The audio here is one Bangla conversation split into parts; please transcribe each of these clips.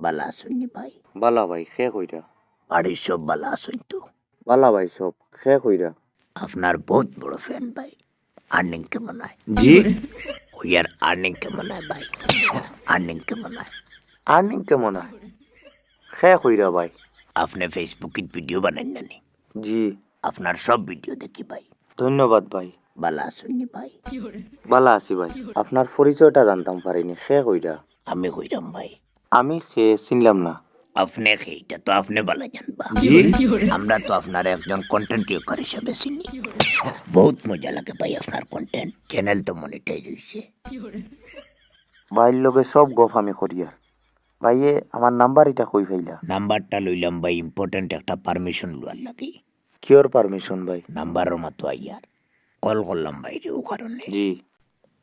বালা আসুননি ভাই? বালা ভাই খে কইরা বাড়ির সব বালা আসুন তো? বালা ভাই সব খে কইরা আপনার বহুত বড় ফ্যান ভাই। আর্নিং কেমন হয়? জি ইয়ার আর্নিং কেমন হয় ভাই? আর্নিং কেমন হয়? আর্নিং কেমন হয় খে কইরা ভাই আপনি ফেসবুকে ভিডিও বানান না নি? জি আপনার সব ভিডিও দেখি ভাই। ধন্যবাদ ভাই বালা আসুননি ভাই? বালা আছি ভাই আপনার পরিচয়টা জানতাম পারিনি খে কইরা আমি কইরাম ভাই। আমি খে চিনলাম না আপনি এইটা তো আপনি বালা জানবা। জি আমরা তো আপনার একজন কন্টেন্ট ক্রিয়েটর হিসেবে চিনি। বহুত মজা লাগে ভাই আপনার কন্টেন্ট। চ্যানেল তো মনিটাইজ হইছে। ভাইয়ের লগে সব গফ আমি করিয়া ভাইয়ে আমার নাম্বার এটা কই ফাইলা নাম্বারটা লইলাম ভাই, ইম্পর্টেন্ট একটা পারমিশন লওয়ার লাগে। কিওর পারমিশন ভাই নাম্বারের মতো আইয়ার কল করলাম ভাই রে, ও কারণে জি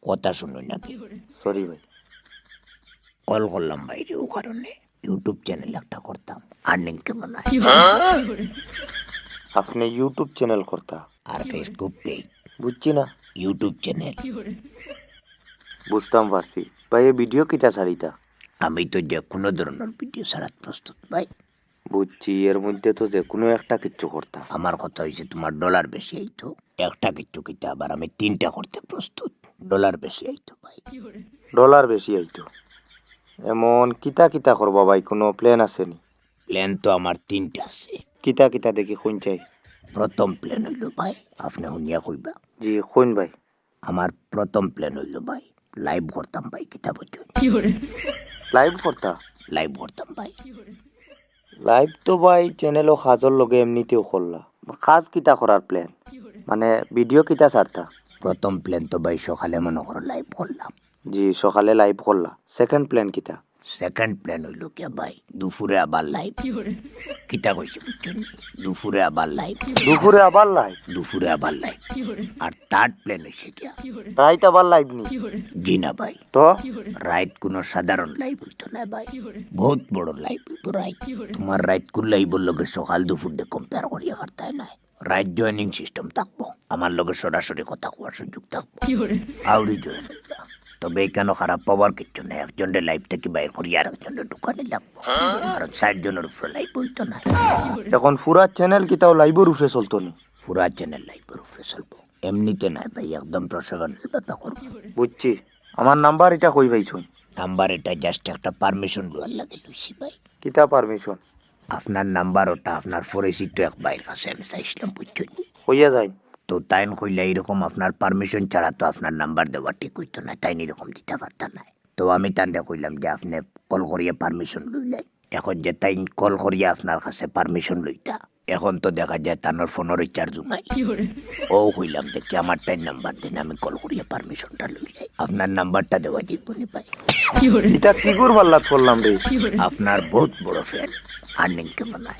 কথা শুনুন নাকি। সরি ভাই কল করলাম ভাই রে, ও কারণে ইউটিউব চ্যানেল একটা করতাম। আর্নিং কেমন হয়? আপনি ইউটিউব চ্যানেল করতা আর ফেসবুক পেজ, বুঝছি না ইউটিউব চ্যানেল। বুঝতাম পারছি ভাই এ ভিডিও কিটা ছাড়িতা আমি তো যে কোনো ধরনের ভিডিও ছাড়াত প্রস্তুত ভাই। বুঝছি এর মধ্যে তো যে কোনো একটা কিচ্ছু করতা আমার কথা হয়েছে তোমার ডলার বেশি আইতো, একটা কিচ্ছু কিতা আবার আমি 3টা করতে প্রস্তুত। ডলার বেশি আইতো ভাই। ডলার বেশি আইতো এমন কিতা কিতা করবা ভাই কোনো প্ল্যান আছে নি প্ল্যান তো আমার 3টা আছে। কিতা কিতা দেখি কোন চাই প্রথম প্ল্যান হইল ভাই, আপনি শুনিয়া কইবা। জি কোন ভাই আমার প্রথম প্ল্যান হইল ভাই, লাইভ করতাম ভাই। কিতা বুঝুন? লাইভ করতা লাইভ করতাম ভাই। লাইভ তো ভাই চ্যানেলও কাজর লগে এমনিতেও করলা কাজ কিতা করার প্ল্যান মানে ভিডিও কিতা ছাড়তা প্রথম প্ল্যান তো ভাই সকালে মনে করো লাইভ করলাম। জি সকালে লাইভ করলা সেকেন্ড প্ল্যান কিতা সেকেন্ড প্ল্যান হইল কে ভাই, দুপুরে আবার লাইভ। কিতা কইছি বুঝছেন? দুপুরে আবার লাইভ, দুপুরে আবার লাইভ দুপুরে আবার লাইভ। আর থার্ড প্ল্যান হইছে কিয়া, রাইত আবার লাইভ নি জি না ভাই, তো রাইত কোনো সাধারণ লাইভ হইতো না ভাই, বহুত বড় লাইভ হইতো রাইত। তোমার রাইত কোন লাইভের লগে সকাল দুপুর দিয়ে কম্পেয়ার করিয়া পারতাই নাই। রাইট জয়েনিং সিস্টেম থাকবো, আমার লগে সরাসরি কথা কোয়ার সুযোগ থাকবো। আউরি জয়েন হইবা। তবে এখানে খারাপ পাওয়ার কিচ্ছু নাই, একজনের লাইভ থেকে বাইর করি আর একজনের দোকানে লাগবো, কারণ 60 জনের উপরে লাইভ হইতো না। এখন পুরা চ্যানেল কিতাও লাইভের উঠে চলতো নি পুরা চ্যানেল লাইভের উপরে চলবো, এমনিতে নাই ভাই, একদম প্রশাসনের ব্যাপার করবো। বুঝছি আমার নাম্বার এটা কই পাইছুন নাম্বার এটা জাস্ট একটা পারমিশন লওয়ার লাগে লইছি ভাই। কিতা পারমিশন আপনার নাম্বার ওটা আপনার পরিচিত এক বাইর কাছে আমি চাইছিলাম বুঝছেন। হইয়া যায় তো তাইন কইলা এরকম আপনার পারমিশন ছাড়া তো আপনার নাম্বার দেওয়া ঠিক হইতো না, তাই এরকম দিতে পারত না। তো আমি তান্ডে কইলাম যে আপনি কল করিয়া পারমিশন লইলাই। এখন যে তাই কল করিয়া আপনার কাছে পারমিশন লইতা, এখন তো দেখা যায় তানোর ফোনের রিচার্জ নাই। ও কইলাম দেখি আমার টাইম নাম্বার দেন, আমি কল করিয়া পারমিশনটা লইলাই। আপনার নাম্বারটা দেওয়া যাইব নি ভাই? এটা কি করবার লাগ করলাম রে আপনার বহুত বড় ফ্যান। আর্নিং কেমন হয়?